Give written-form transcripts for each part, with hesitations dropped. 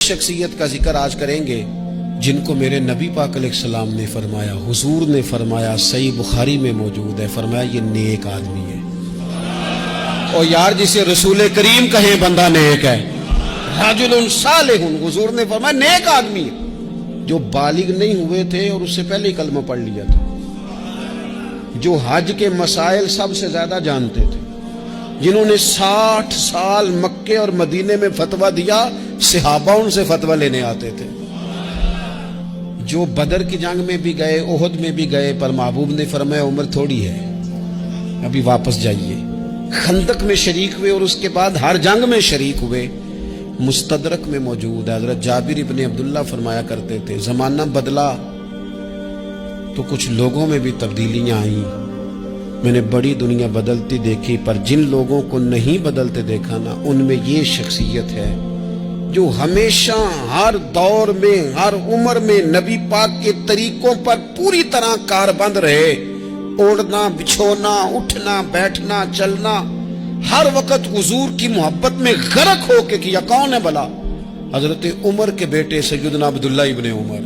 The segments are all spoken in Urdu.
شخصیت کا ذکر آج کریں گے جن کو میرے نبی پاک علیہ السلام نے فرمایا، حضور نے فرمایا، صحیح بخاری میں موجود ہے، فرمایا یہ نیک آدمی ہے۔ اور یار جسے رسول کریم کہیں بندہ نیک ہے، رجل صالح، حضور نے فرمایا نیک آدمی ہے، جو بالغ نہیں ہوئے تھے اور اس سے پہلے ہی کلمہ پڑھ لیا تھا، جو حج کے مسائل سب سے زیادہ جانتے تھے، جنہوں نے 60 سال مکے اور مدینے میں فتویٰ دیا، صحابہ ان سے فتویٰ لینے آتے تھے، جو بدر کی جنگ میں بھی گئے، احد میں بھی گئے، پر محبوب نے فرمایا عمر تھوڑی ہے، ابھی واپس جائیے۔ خندق میں شریک ہوئے اور اس کے بعد ہر جنگ میں شریک ہوئے۔ مستدرک میں موجود ہے، حضرت جابر ابن عبداللہ فرمایا کرتے تھے زمانہ بدلا تو کچھ لوگوں میں بھی تبدیلیاں آئیں، میں نے بڑی دنیا بدلتی دیکھی، پر جن لوگوں کو نہیں بدلتے دیکھا نا، ان میں یہ شخصیت ہے جو ہمیشہ ہر دور میں ہر عمر میں نبی پاک کے طریقوں پر پوری طرح کاربند رہے، اوڑھنا بچھونا اٹھنا بیٹھنا چلنا ہر وقت حضور کی محبت میں غرق ہو کے کیا۔ کون ہے بلا؟ حضرت عمر کے بیٹے سیدنا عبداللہ ابن عمر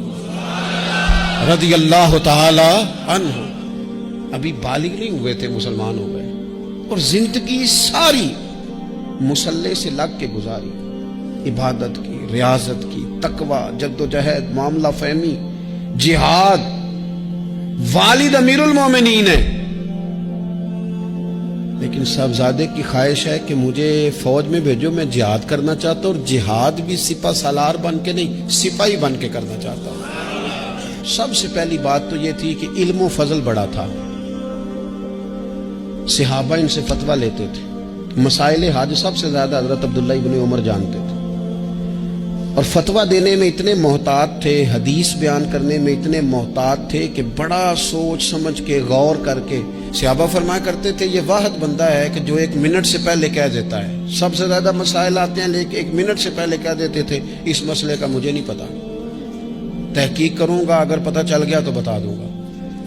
رضی اللہ تعالی عنہ، ابھی بالغ نہیں ہوئے تھے، مسلمان ہو گئے، اور زندگی ساری مصلے سے لگ کے گزاری، عبادت کی، ریاضت کی، تقوی، جد و جہد، معاملہ فہمی، جہاد۔ والد امیر المومنین ہے، لیکن صاحبزادے کی خواہش ہے کہ مجھے فوج میں بھیجو، میں جہاد کرنا چاہتا ہوں، اور جہاد بھی سپہ سالار بن کے نہیں، سپاہی بن کے کرنا چاہتا ہوں۔ سب سے پہلی بات تو یہ تھی کہ علم و فضل بڑا تھا، صحابہ ان سے فتویٰ لیتے تھے، مسائل حج سب سے زیادہ حضرت عبداللہ ابن عمر جانتے تھے، اور فتویٰ دینے میں اتنے محتاط تھے، حدیث بیان کرنے میں اتنے محتاط تھے کہ بڑا سوچ سمجھ کے غور کر کے صحابہ فرمایا کرتے تھے یہ واحد بندہ ہے کہ جو 1 منٹ سے پہلے کہہ دیتا ہے۔ سب سے زیادہ مسائل آتے ہیں لیکن 1 منٹ سے پہلے کہہ دیتے تھے اس مسئلے کا مجھے نہیں پتا، تحقیق کروں گا، اگر پتہ چل گیا تو بتا دوں گا،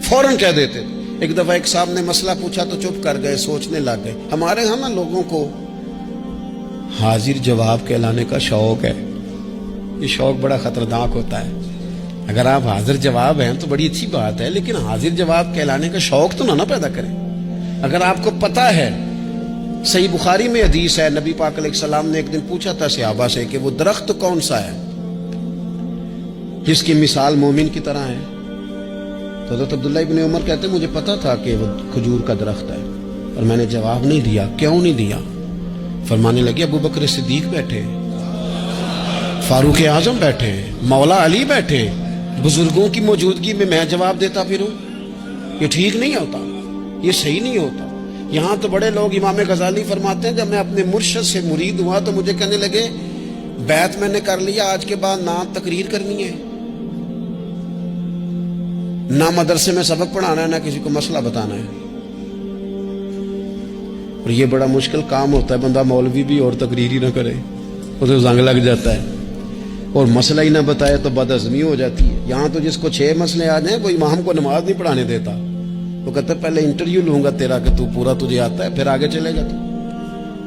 فوراً کہہ دیتے تھے۔ ایک دفعہ ایک صاحب نے مسئلہ پوچھا تو چپ کر گئے، سوچنے لگ گئے۔ ہمارے ہاں نا لوگوں کو حاضر جواب کہلانے کا شوق ہے، یہ شوق بڑا خطرناک ہوتا ہے۔ اگر آپ حاضر جواب ہیں تو بڑی اچھی بات ہے، لیکن حاضر جواب کہلانے کا شوق تو نہ پیدا کریں۔ اگر آپ کو پتہ ہے، صحیح بخاری میں حدیث ہے، نبی پاک علیہ السلام نے ایک دن پوچھا تھا صحابہ سے کہ وہ درخت کون سا ہے جس کی مثال مومن کی طرح ہے؟ تو حضرت عبداللہ ابن عمر کہتے ہیں مجھے پتا تھا کہ وہ کھجور کا درخت ہے، اور میں نے جواب نہیں دیا۔ کیوں نہیں دیا؟ فرمانے لگے ابو بکر صدیق بیٹھے، فاروق اعظم بیٹھے، مولا علی بیٹھے، بزرگوں کی موجودگی میں جواب دیتا پھروں؟ یہ ٹھیک نہیں ہوتا، یہ صحیح نہیں ہوتا۔ یہاں تو بڑے لوگ، امام غزالی فرماتے ہیں جب میں اپنے مرشد سے مرید ہوا تو مجھے کہنے لگے بیعت میں نے کر لیا، آج کے بعد نہ تقریر کرنی ہے، نہ مدرسے میں سبق پڑھانا ہے، نہ کسی کو مسئلہ بتانا ہے۔ اور یہ بڑا مشکل کام ہوتا ہے، بندہ مولوی بھی اور تقریر ہی نہ کرے، اسے زنگ لگ جاتا ہے، اور مسئلہ ہی نہ بتائے تو بدعزمی ہو جاتی ہے۔ یہاں تو جس کو 6 مسئلے آ جائیں وہ امام کو نماز نہیں پڑھانے دیتا، وہ کہتا ہے پہلے انٹرویو لوں گا تیرا کہ تو پورا تجھے آتا ہے، پھر آگے چلے گا۔ تو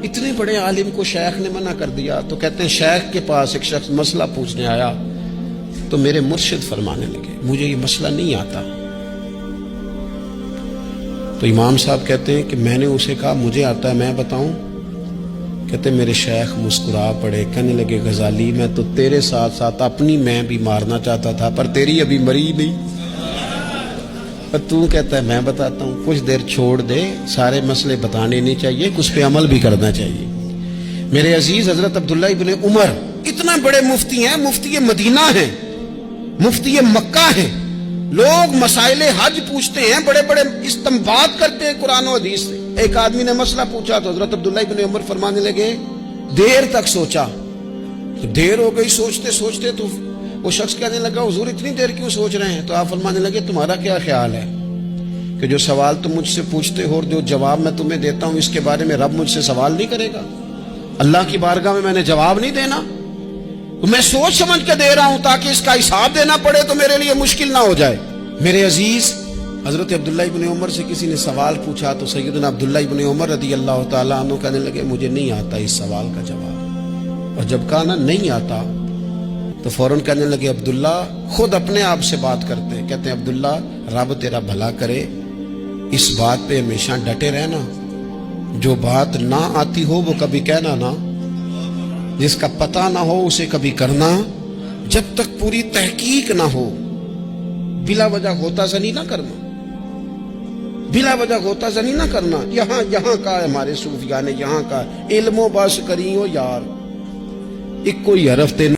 اتنے بڑے عالم کو شیخ نے منع کر دیا، تو کہتے ہیں شیخ کے پاس ایک شخص مسئلہ پوچھنے آیا تو میرے مرشد فرمانے لگے مجھے یہ مسئلہ نہیں آتا۔ تو امام صاحب کہتے ہیں کہ میں نے اسے کہا مجھے آتا ہے، میں بتاؤں؟ کہتے میرے شیخ مسکرا پڑے، کہنے لگے غزالی میں تو تیرے ساتھ ساتھ اپنی میں بھی مارنا چاہتا تھا، پر تیری ابھی مری نہیں، پر تو کہتا ہے میں بتاتا ہوں۔ کچھ دیر چھوڑ دے، سارے مسئلے بتانے نہیں چاہیے، کچھ پہ عمل بھی کرنا چاہیے۔ میرے عزیز حضرت عبداللہ ابن عمر اتنا بڑے مفتی ہیں، مفتی مدینہ ہیں، مفتی مکہ ہیں، لوگ مسائل حج پوچھتے ہیں، بڑے بڑے استنباط کرتے ہیں قرآن و حدیث سے۔ ایک آدمی نے مسئلہ پوچھا تو حضرت عبداللہ ابن عمر فرمانے لگے دیر تک سوچا، دیر ہو گئی سوچتے سوچتے، تو وہ شخص کہنے لگا حضور اتنی دیر کیوں سوچ رہے ہیں؟ تو آپ فرمانے لگے تمہارا کیا خیال ہے کہ جو سوال تم مجھ سے پوچھتے ہو اور جو جواب میں تمہیں دیتا ہوں اس کے بارے میں رب مجھ سے سوال نہیں کرے گا؟ اللہ کی بارگاہ میں نے جواب نہیں دینا، تو میں سوچ سمجھ کے دے رہا ہوں تاکہ اس کا حساب دینا پڑے تو میرے لیے مشکل نہ ہو جائے۔ میرے عزیز حضرت عبداللہ ابن عمر سے کسی نے سوال پوچھا تو سیدنا عبداللہ ابن عمر رضی اللہ تعالیٰ عنہ کہنے لگے مجھے نہیں آتا اس سوال کا جواب، اور جب کہا نا نہیں آتا تو فوراً کہنے لگے عبداللہ، خود اپنے آپ سے بات کرتے ہیں، کہتے ہیں عبداللہ رب تیرا بھلا کرے، اس بات پہ ہمیشہ ڈٹے رہنا، جو بات نہ آتی ہو وہ کبھی کہنا نہ، جس کا پتہ نہ ہو اسے کبھی کرنا، جب تک پوری تحقیق نہ ہو بلا وجہ غوطہ زنی نہ کرنا، بلا وجہ غوطہ زنی نہ کرنا۔ یہاں کا ہے ہمارے صوفیاء نے، یہاں کا علم و بس کری ہو یار، ایک کوئی حرف تے